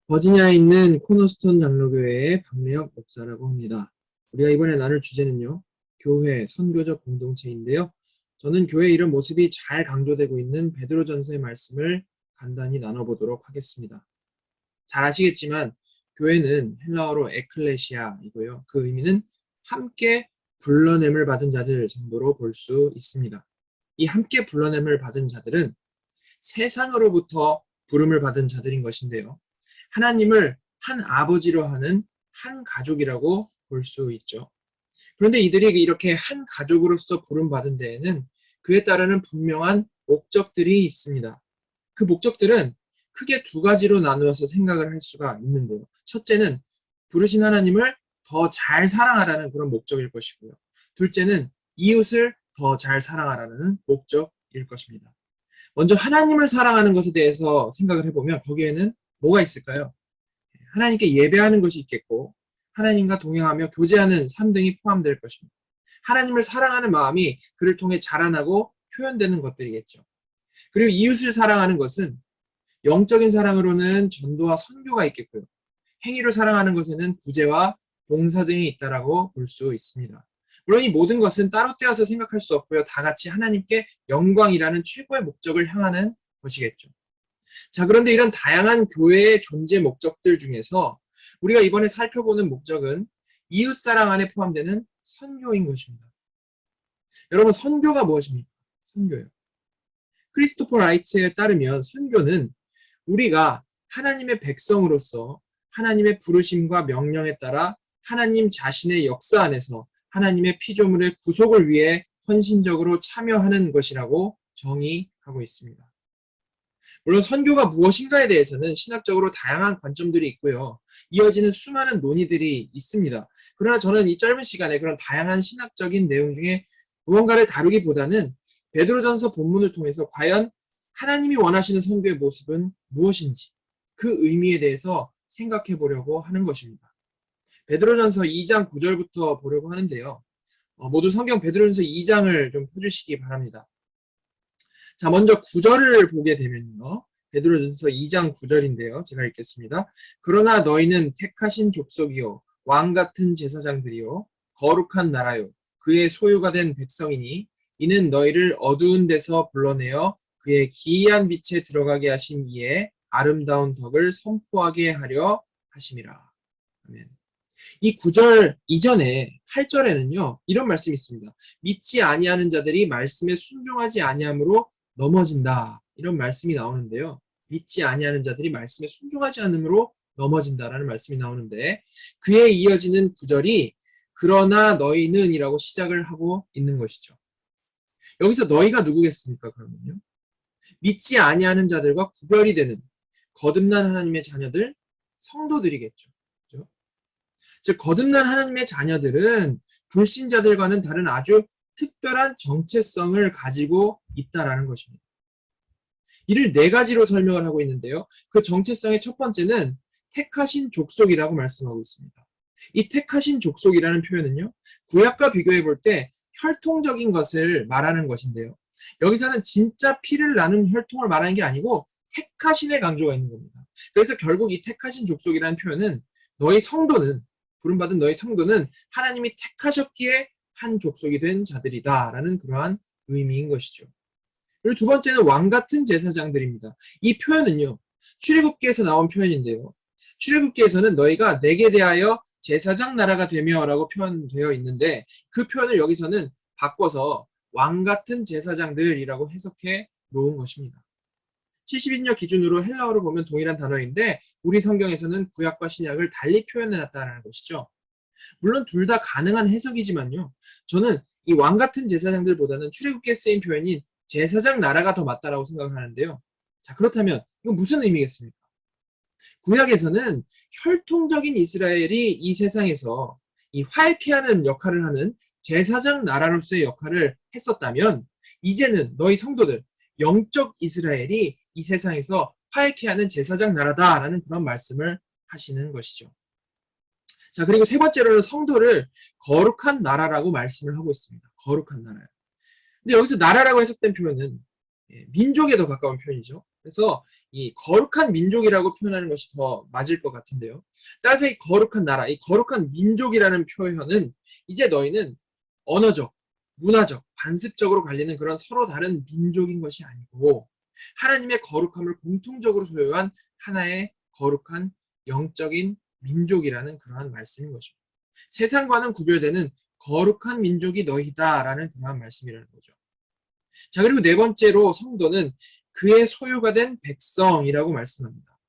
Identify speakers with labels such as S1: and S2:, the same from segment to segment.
S1: 버지니아에 있는 코너스톤 장로교회의 박래혁 목사라고 합니다. 우리가 이번에 나눌 주제는요, 교회, 선교적 공동체인데요. 저는 교회의 이런 모습이 잘 강조되고 있는 베드로전서의 말씀을 간단히 나눠보도록 하겠습니다. 잘 아시겠지만 교회는 헬라어로 에클레시아이고요. 그 의미는 함께 불러냄을 받은 자들 정도로 볼 수 있습니다. 이 함께 불러냄을 받은 자들은 세상으로부터 부름을 받은 자들인 것인데요. 하나님을 한 아버지로 하는 한 가족이라고 볼 수 있죠. 그런데 이들이 이렇게 한 가족으로서 부름받은 데에는 그에 따르는 분명한 목적들이 있습니다. 그 목적들은 크게 두 가지로 나누어서 생각을 할 수가 있는데요. 첫째는 부르신 하나님을 더 잘 사랑하라는 그런 목적일 것이고요. 둘째는 이웃을 더 잘 사랑하라는 목적일 것입니다. 먼저 하나님을 사랑하는 것에 대해서 생각을 해보면 거기에는 뭐가 있을까요? 하나님께 예배하는 것이 있겠고 하나님과 동행하며 교제하는 삶 등이 포함될 것입니다. 하나님을 사랑하는 마음이 그를 통해 자라나고 표현되는 것들이겠죠. 그리고 이웃을 사랑하는 것은 영적인 사랑으로는 전도와 선교가 있겠고요. 행위로 사랑하는 것에는 구제와 봉사 등이 있다라고 볼 수 있습니다. 물론 이 모든 것은 따로 떼어서 생각할 수 없고요. 다 같이 하나님께 영광이라는 최고의 목적을 향하는 것이겠죠. 자, 그런데 이런 다양한 교회의 존재 목적들 중에서 우리가 이번에 살펴보는 목적은 이웃사랑 안에 포함되는 선교인 것입니다. 여러분, 선교가 무엇입니까? 선교요. 크리스토퍼 라이트에 따르면 선교는 우리가 하나님의 백성으로서 하나님의 부르심과 명령에 따라 하나님 자신의 역사 안에서 하나님의 피조물의 구속을 위해 헌신적으로 참여하는 것이라고 정의하고 있습니다. 물론 선교가 무엇인가에 대해서는 신학적으로 다양한 관점들이 있고요. 이어지는 수많은 논의들이 있습니다. 그러나 저는 이 짧은 시간에 그런 다양한 신학적인 내용 중에 무언가를 다루기보다는 베드로전서 본문을 통해서 과연 하나님이 원하시는 선교의 모습은 무엇인지 그 의미에 대해서 생각해 보려고 하는 것입니다. 베드로전서 2장 9절부터 보려고 하는데요. 모두 성경 베드로전서 2장을 좀 펴주시기 바랍니다. 자, 먼저 9절을 보게 되면요. 베드로전서 2장 9절인데요. 제가 읽겠습니다. 그러나 너희는 택하신 족속이요 왕 같은 제사장들이요 거룩한 나라요 그의 소유가 된 백성이니 이는 너희를 어두운 데서 불러내어 그의 기이한 빛에 들어가게 하신 이의 아름다운 덕을 선포하게 하려 하심이라. 아멘. 이 9절 이전에 8절에는요. 이런 말씀이 있습니다. 믿지 아니하는 자들이 말씀에 순종하지 아니함으로 넘어진다. 이런 말씀이 나오는데요. 믿지 아니하는 자들이 말씀에 순종하지 않으므로 넘어진다라는 말씀이 나오는데 그에 이어지는 9절이 그러나 너희는 이라고 시작을 하고 있는 것이죠. 여기서 너희가 누구겠습니까? 그러면요. 믿지 아니하는 자들과 구별이 되는 거듭난 하나님의 자녀들, 성도들이겠죠. 그렇죠? 즉 거듭난 하나님의 자녀들은 불신자들과는 다른 아주 특별한 정체성을 가지고 있다라는 것입니다. 이를 네 가지로 설명을 하고 있는데요. 그 정체성의 첫 번째는 택하신 족속이라고 말씀하고 있습니다. 이 택하신 족속이라는 표현은요. 구약과 비교해 볼 때 혈통적인 것을 말하는 것인데요. 여기서는 진짜 피를 나눈 혈통을 말하는 게 아니고 택하신의 강조가 있는 겁니다. 그래서 결국 이 택하신 족속이라는 표현은 너희 성도는 부름받은 너희 성도는 하나님이 택하셨기에 한 족속이 된 자들이다라는 그러한 의미인 것이죠. 그리고 두 번째는 왕 같은 제사장들입니다. 이 표현은요. 출애굽기에서 나온 표현인데요. 출애굽기에서는 너희가 내게 대하여 제사장 나라가 되며 라고 표현되어 있는데 그 표현을 여기서는 바꿔서 왕 같은 제사장들이라고 해석해 놓은 것입니다. 70인역 기준으로 헬라어로 보면 동일한 단어인데 우리 성경에서는 구약과 신약을 달리 표현해 놨다는 것이죠. 물론 둘 다 가능한 해석이지만요. 저는 이 왕 같은 제사장들보다는 출애굽기에 쓰인 표현인 제사장 나라가 더 맞다라고 생각을 하는데요. 자, 그렇다면 이건 무슨 의미겠습니까? 구약에서는 혈통적인 이스라엘이 이 세상에서 이 화해케 하는 역할을 하는 제사장 나라로서의 역할을 했었다면 이제는 너희 성도들 영적 이스라엘이 이 세상에서 화해케 하는 제사장 나라다라는 그런 말씀을 하시는 것이죠. 자, 그리고 세 번째로는 성도를 거룩한 나라라고 말씀을 하고 있습니다. 거룩한 나라요. 근데 여기서 나라라고 해석된 표현은 민족에 더 가까운 표현이죠. 그래서 이 거룩한 민족이라고 표현하는 것이 더 맞을 것 같은데요. 따라서 이 거룩한 나라, 이 거룩한 민족이라는 표현은 이제 너희는 언어적, 문화적, 관습적으로 갈리는 그런 서로 다른 민족인 것이 아니고 하나님의 거룩함을 공통적으로 소유한 하나의 거룩한 영적인 민족이라는 그러한 말씀인 것입니다. 세상과는 구별되는 거룩한 민족이 너희다라는 그러한 말씀이라는 거죠. 자, 그리고 네 번째로 성도는 그의 소유가 된 백성이라고 말씀합니다.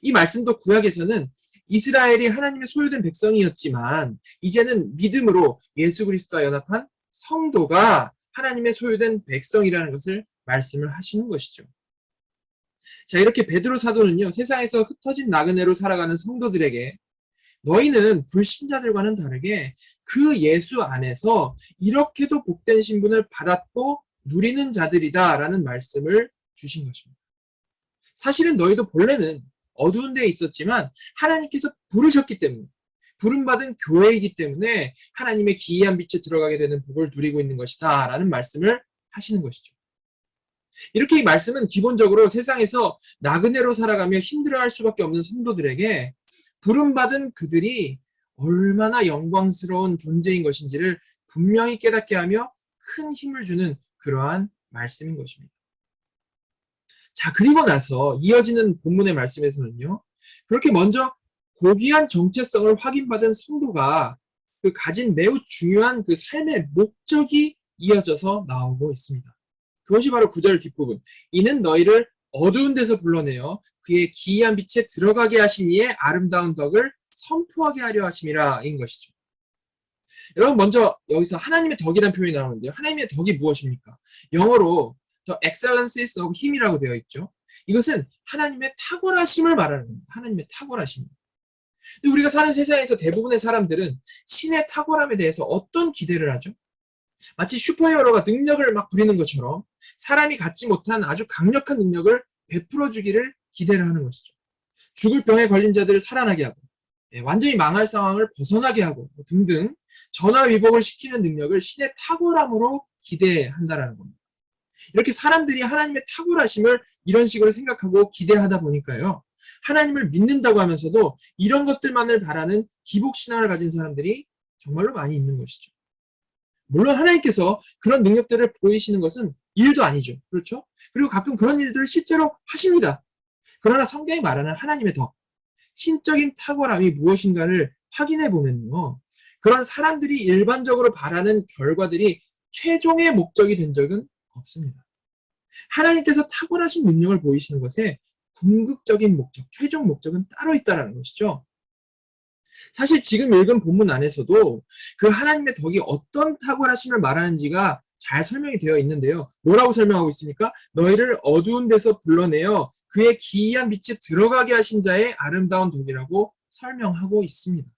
S1: 이 말씀도 구약에서는 이스라엘이 하나님의 소유된 백성이었지만 이제는 믿음으로 예수 그리스도와 연합한 성도가 하나님의 소유된 백성이라는 것을 말씀을 하시는 것이죠. 자, 이렇게 베드로 사도는요, 세상에서 흩어진 나그네로 살아가는 성도들에게 너희는 불신자들과는 다르게 그 예수 안에서 이렇게도 복된 신분을 받았고 누리는 자들이다라는 말씀을 주신 것입니다. 사실은 너희도 본래는 어두운 데에 있었지만 하나님께서 부르셨기 때문에 부름받은 교회이기 때문에 하나님의 기이한 빛에 들어가게 되는 복을 누리고 있는 것이다 라는 말씀을 하시는 것이죠. 이렇게 이 말씀은 기본적으로 세상에서 나그네로 살아가며 힘들어할 수밖에 없는 성도들에게 부름받은 그들이 얼마나 영광스러운 존재인 것인지를 분명히 깨닫게 하며 큰 힘을 주는 그러한 말씀인 것입니다. 자, 그리고 나서 이어지는 본문의 말씀에서는요, 그렇게 먼저 고귀한 정체성을 확인받은 성도가 그 가진 매우 중요한 그 삶의 목적이 이어져서 나오고 있습니다. 그것이 바로 9절 뒷부분. 이는 너희를 어두운 데서 불러내어 그의 기이한 빛에 들어가게 하신 이의 아름다운 덕을 선포하게 하려 하심이라 인 것이죠. 여러분, 먼저 여기서 하나님의 덕이라는 표현이 나오는데요. 하나님의 덕이 무엇입니까? 영어로 The excellencies of him이라고 되어 있죠. 이것은 하나님의 탁월하심을 말하는 겁니다. 하나님의 탁월하심. 근데 우리가 사는 세상에서 대부분의 사람들은 신의 탁월함에 대해서 어떤 기대를 하죠? 마치 슈퍼히어로가 능력을 막 부리는 것처럼 사람이 갖지 못한 아주 강력한 능력을 베풀어 주기를 기대를 하는 것이죠. 죽을 병에 걸린 자들을 살아나게 하고 완전히 망할 상황을 벗어나게 하고 등등 전화위복을 시키는 능력을 신의 탁월함으로 기대한다는 겁니다. 이렇게 사람들이 하나님의 탁월하심을 이런 식으로 생각하고 기대하다 보니까요. 하나님을 믿는다고 하면서도 이런 것들만을 바라는 기복신앙을 가진 사람들이 정말로 많이 있는 것이죠. 물론 하나님께서 그런 능력들을 보이시는 것은 일도 아니죠. 그렇죠? 그리고 가끔 그런 일들을 실제로 하십니다. 그러나 성경이 말하는 하나님의 덕, 신적인 탁월함이 무엇인가를 확인해 보면요. 그런 사람들이 일반적으로 바라는 결과들이 최종의 목적이 된 적은 없습니다. 하나님께서 탁월하신 능력을 보이시는 것에 궁극적인 목적, 최종 목적은 따로 있다는 것이죠. 사실 지금 읽은 본문 안에서도 그 하나님의 덕이 어떤 탁월하심을 말하는지가 잘 설명이 되어 있는데요. 뭐라고 설명하고 있습니까? 너희를 어두운 데서 불러내어 그의 기이한 빛에 들어가게 하신 자의 아름다운 덕이라고 설명하고 있습니다.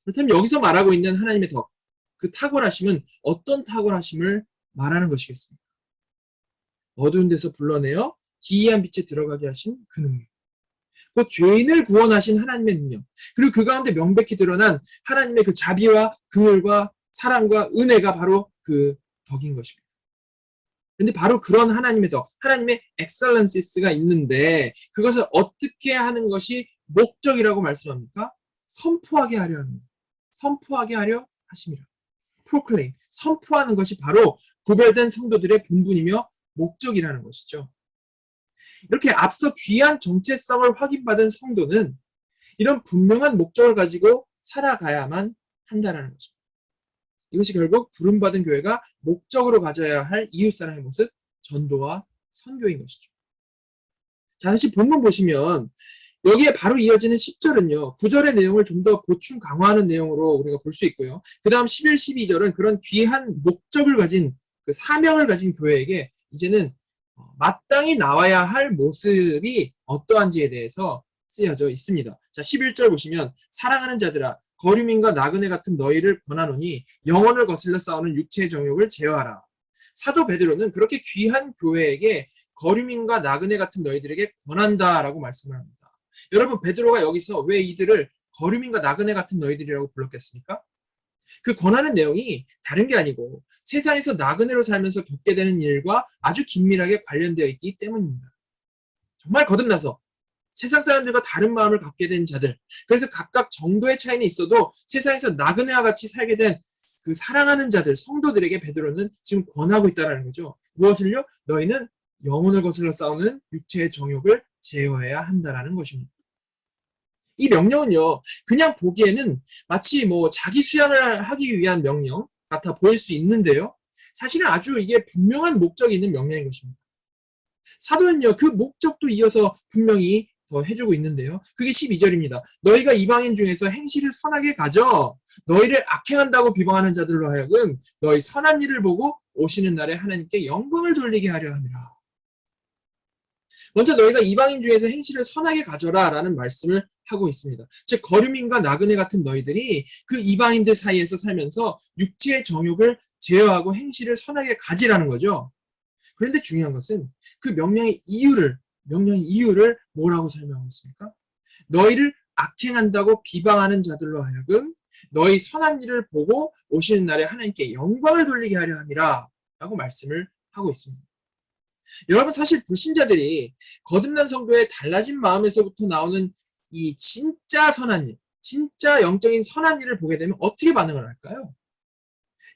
S1: 그렇다면 여기서 말하고 있는 하나님의 덕, 그 탁월하심은 어떤 탁월하심을 말하는 것이겠습니까? 어두운 데서 불러내어 기이한 빛에 들어가게 하신 그 능력. 그 죄인을 구원하신 하나님의 능력, 그리고 그 가운데 명백히 드러난 하나님의 그 자비와 긍휼과 사랑과 은혜가 바로 그 덕인 것입니다. 그런데 바로 그런 하나님의 덕, 하나님의 excellences가 있는데 그것을 어떻게 하는 것이 목적이라고 말씀합니까? 선포하게 하려 합니다. 선포하게 하려 하심이라. proclaim, 선포하는 것이 바로 구별된 성도들의 본분이며 목적이라는 것이죠. 이렇게 앞서 귀한 정체성을 확인받은 성도는 이런 분명한 목적을 가지고 살아가야만 한다는 것입니다. 이것이 결국 부름받은 교회가 목적으로 가져야 할 이웃사랑의 모습, 전도와 선교인 것이죠. 자, 다시 본문 보시면 여기에 바로 이어지는 10절은요. 9절의 내용을 좀 더 보충 강화하는 내용으로 우리가 볼 수 있고요. 그 다음 11, 12절은 그런 귀한 목적을 가진 그 사명을 가진 교회에게 이제는 마땅히 나와야 할 모습이 어떠한지에 대해서 쓰여져 있습니다. 자, 11절 보시면 사랑하는 자들아 거류민과 나그네 같은 너희를 권하노니 영혼을 거슬러 싸우는 육체의 정욕을 제어하라. 사도 베드로는 그렇게 귀한 교회에게 거류민과 나그네 같은 너희들에게 권한다라고 말씀을 합니다. 여러분, 베드로가 여기서 왜 이들을 거류민과 나그네 같은 너희들이라고 불렀겠습니까? 그 권하는 내용이 다른 게 아니고 세상에서 나그네로 살면서 겪게 되는 일과 아주 긴밀하게 관련되어 있기 때문입니다. 정말 거듭나서 세상 사람들과 다른 마음을 갖게 된 자들, 그래서 각각 정도의 차이는 있어도 세상에서 나그네와 같이 살게 된 그 사랑하는 자들, 성도들에게 베드로는 지금 권하고 있다는 거죠. 무엇을요? 너희는 영혼을 거슬러 싸우는 육체의 정욕을 제어해야 한다라는 것입니다. 이 명령은요, 그냥 보기에는 마치 뭐 자기 수양을 하기 위한 명령 같아 보일 수 있는데요. 사실은 아주 이게 분명한 목적이 있는 명령인 것입니다. 사도는요, 그 목적도 이어서 분명히 더 해주고 있는데요. 그게 12절입니다. 너희가 이방인 중에서 행실을 선하게 가져 너희를 악행한다고 비방하는 자들로 하여금 너희 선한 일을 보고 오시는 날에 하나님께 영광을 돌리게 하려 함이라. 먼저 너희가 이방인 중에서 행실을 선하게 가져라 라는 말씀을 하고 있습니다. 즉 거류민과 나그네 같은 너희들이 그 이방인들 사이에서 살면서 육체의 정욕을 제어하고 행실을 선하게 가지라는 거죠. 그런데 중요한 것은 그 명령의 이유를 뭐라고 설명하고 있습니까? 너희를 악행한다고 비방하는 자들로 하여금 너희 선한 일을 보고 오시는 날에 하나님께 영광을 돌리게 하려 함이라 라고 말씀을 하고 있습니다. 여러분, 사실 불신자들이 거듭난 성도의 달라진 마음에서부터 나오는 이 진짜 선한 일, 진짜 영적인 선한 일을 보게 되면 어떻게 반응을 할까요?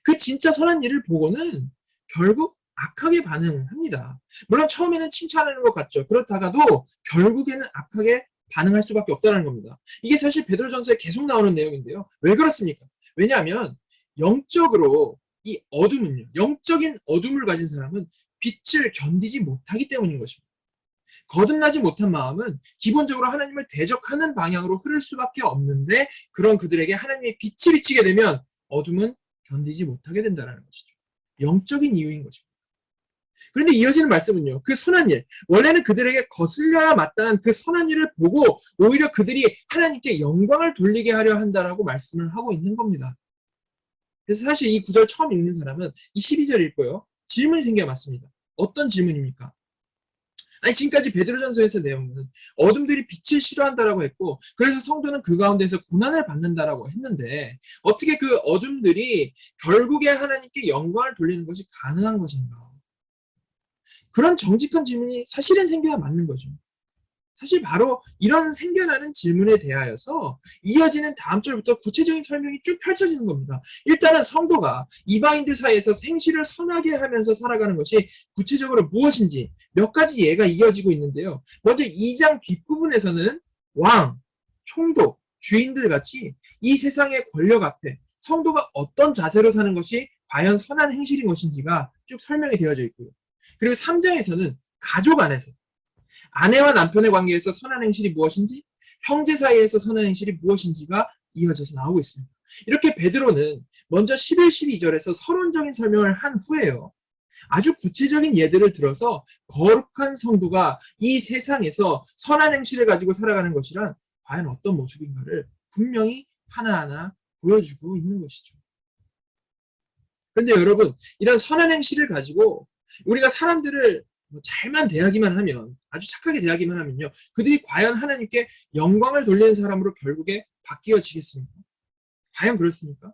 S1: 그 진짜 선한 일을 보고는 결국 악하게 반응합니다. 물론 처음에는 칭찬하는 것 같죠. 그렇다가도 결국에는 악하게 반응할 수밖에 없다는 겁니다. 이게 사실 베드로전서에 계속 나오는 내용인데요. 왜 그렇습니까? 왜냐하면 영적으로 이 어둠은요, 영적인 어둠을 가진 사람은 빛을 견디지 못하기 때문인 것입니다. 거듭나지 못한 마음은 기본적으로 하나님을 대적하는 방향으로 흐를 수밖에 없는데, 그런 그들에게 하나님의 빛이 비치게 되면 어둠은 견디지 못하게 된다는 것이죠. 영적인 이유인 것입니다. 그런데 이어지는 말씀은요, 그 선한 일, 원래는 그들에게 거슬려야 마땅한 그 선한 일을 보고 오히려 그들이 하나님께 영광을 돌리게 하려 한다라고 말씀을 하고 있는 겁니다. 그래서 사실 이 구절 처음 읽는 사람은 이 12절 읽고요, 질문이 생겨 맞습니다. 어떤 질문입니까? 아니, 지금까지 베드로전서에서 내용은 어둠들이 빛을 싫어한다라고 했고, 그래서 성도는 그 가운데서 고난을 받는다라고 했는데, 어떻게 그 어둠들이 결국에 하나님께 영광을 돌리는 것이 가능한 것인가? 그런 정직한 질문이 사실은 생겨야 맞는 거죠. 사실 바로 이런 생겨나는 질문에 대하여서 이어지는 다음 절부터 구체적인 설명이 쭉 펼쳐지는 겁니다. 일단은 성도가 이방인들 사이에서 행실을 선하게 하면서 살아가는 것이 구체적으로 무엇인지 몇 가지 예가 이어지고 있는데요. 먼저 2장 뒷부분에서는 왕, 총독, 주인들 같이 이 세상의 권력 앞에 성도가 어떤 자세로 사는 것이 과연 선한 행실인 것인지가 쭉 설명이 되어져 있고요. 그리고 3장에서는 가족 안에서 아내와 남편의 관계에서 선한 행실이 무엇인지, 형제 사이에서 선한 행실이 무엇인지가 이어져서 나오고 있습니다. 이렇게 베드로는 먼저 11, 12절에서 서론적인 설명을 한 후에요, 아주 구체적인 예들을 들어서 거룩한 성도가 이 세상에서 선한 행실을 가지고 살아가는 것이란 과연 어떤 모습인가를 분명히 하나하나 보여주고 있는 것이죠. 그런데 여러분, 이런 선한 행실을 가지고 우리가 사람들을 잘만 대하기만 하면, 아주 착하게 대하기만 하면요, 그들이 과연 하나님께 영광을 돌리는 사람으로 결국에 바뀌어지겠습니까? 과연 그렇습니까?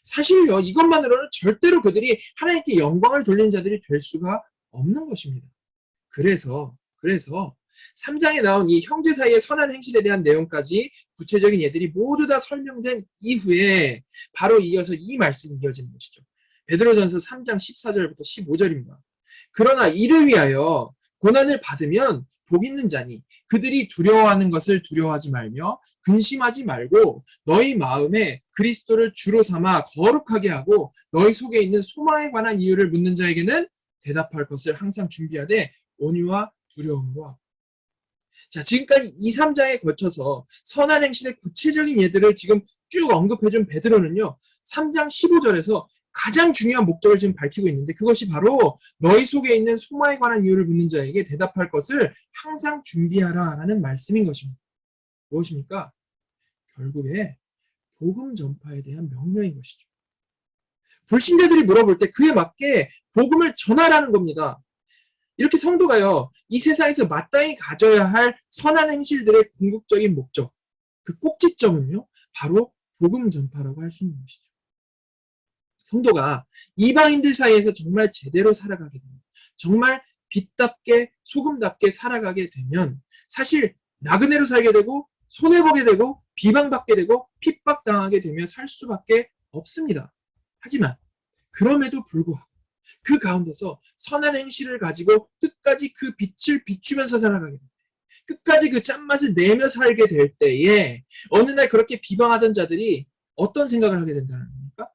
S1: 사실요, 이것만으로는 절대로 그들이 하나님께 영광을 돌리는 자들이 될 수가 없는 것입니다. 그래서 3장에 나온 이 형제 사이의 선한 행실에 대한 내용까지 구체적인 예들이 모두 다 설명된 이후에 바로 이어서 이 말씀이 이어지는 것이죠. 베드로전서 3장 14절부터 15절입니다. 그러나 이를 위하여 고난을 받으면 복 있는 자니 그들이 두려워하는 것을 두려워하지 말며 근심하지 말고 너희 마음에 그리스도를 주로 삼아 거룩하게 하고 너희 속에 있는 소망에 관한 이유를 묻는 자에게는 대답할 것을 항상 준비하되 온유와 두려움으로 하고. 자, 지금까지 2, 3장에 걸쳐서 선한 행실의 구체적인 예들을 지금 쭉 언급해준 베드로는요, 3장 15절에서 가장 중요한 목적을 지금 밝히고 있는데, 그것이 바로 너희 속에 있는 소망에 관한 이유를 묻는 자에게 대답할 것을 항상 준비하라 라는 말씀인 것입니다. 무엇입니까? 결국에 복음 전파에 대한 명령인 것이죠. 불신자들이 물어볼 때 그에 맞게 복음을 전하라는 겁니다. 이렇게 성도가요, 이 세상에서 마땅히 가져야 할 선한 행실들의 궁극적인 목적, 그 꼭지점은요, 바로 복음 전파라고 할 수 있는 것이죠. 성도가 이방인들 사이에서 정말 제대로 살아가게 됩니다. 정말 빛답게 소금답게 살아가게 되면 사실 나그네로 살게 되고 손해보게 되고 비방받게 되고 핍박당하게 되며 살 수밖에 없습니다. 하지만 그럼에도 불구하고 그 가운데서 선한 행실을 가지고 끝까지 그 빛을 비추면서 살아가게 됩니다. 끝까지 그 짠맛을 내며 살게 될 때에 어느 날 그렇게 비방하던 자들이 어떤 생각을 하게 된다는 겁니까?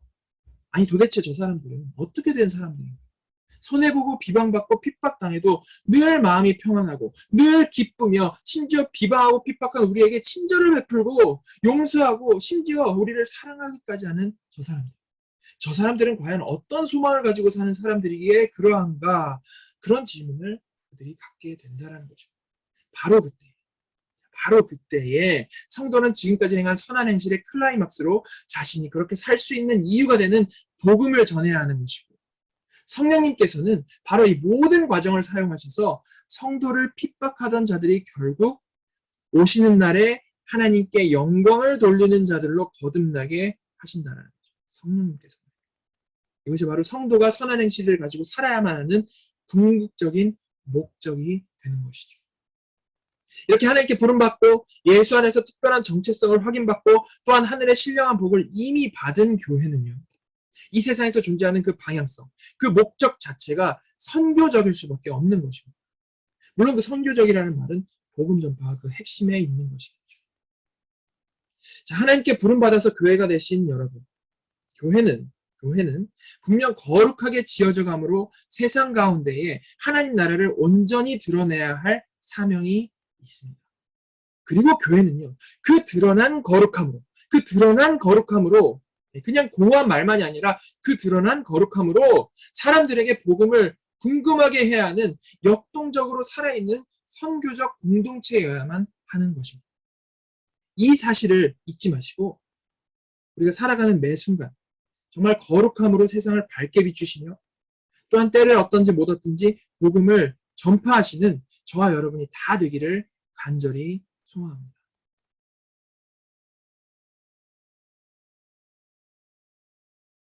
S1: 아니 도대체 저 사람들은 어떻게 된 사람들인가? 손해보고 비방받고 핍박당해도 늘 마음이 평안하고 늘 기쁘며 심지어 비방하고 핍박한 우리에게 친절을 베풀고 용서하고 심지어 우리를 사랑하기까지 하는 저 사람들. 저 사람들은 과연 어떤 소망을 가지고 사는 사람들이기에 그러한가? 그런 질문을 그들이 갖게 된다는 것입니다. 바로 그때에 성도는 지금까지 행한 선한 행실의 클라이막스로 자신이 그렇게 살 수 있는 이유가 되는 복음을 전해야 하는 것이고 성령님께서는 바로 이 모든 과정을 사용하셔서 성도를 핍박하던 자들이 결국 오시는 날에 하나님께 영광을 돌리는 자들로 거듭나게 하신다는 거죠. 성령님께서는. 이것이 바로 성도가 선한 행실을 가지고 살아야만 하는 궁극적인 목적이 되는 것이죠. 이렇게 하나님께 부름받고 예수 안에서 특별한 정체성을 확인받고 또한 하늘의 신령한 복을 이미 받은 교회는요. 이 세상에서 존재하는 그 방향성, 그 목적 자체가 선교적일 수밖에 없는 것입니다. 물론 그 선교적이라는 말은 복음 전파가 그 핵심에 있는 것이겠죠. 자, 하나님께 부름받아서 교회가 되신 여러분, 교회는 분명 거룩하게 지어져 감으로 세상 가운데에 하나님 나라를 온전히 드러내야 할 사명이 있습니다. 그리고 교회는요, 그 드러난 거룩함으로 그냥 공허한 말만이 아니라 그 드러난 거룩함으로 사람들에게 복음을 궁금하게 해야 하는 역동적으로 살아있는 선교적 공동체여야만 하는 것입니다. 이 사실을 잊지 마시고 우리가 살아가는 매 순간 정말 거룩함으로 세상을 밝게 비추시며 또한 때를 얻든지 못 얻든지 복음을 전파하시는 저와 여러분이 다 되기를 간절히 소망합니다.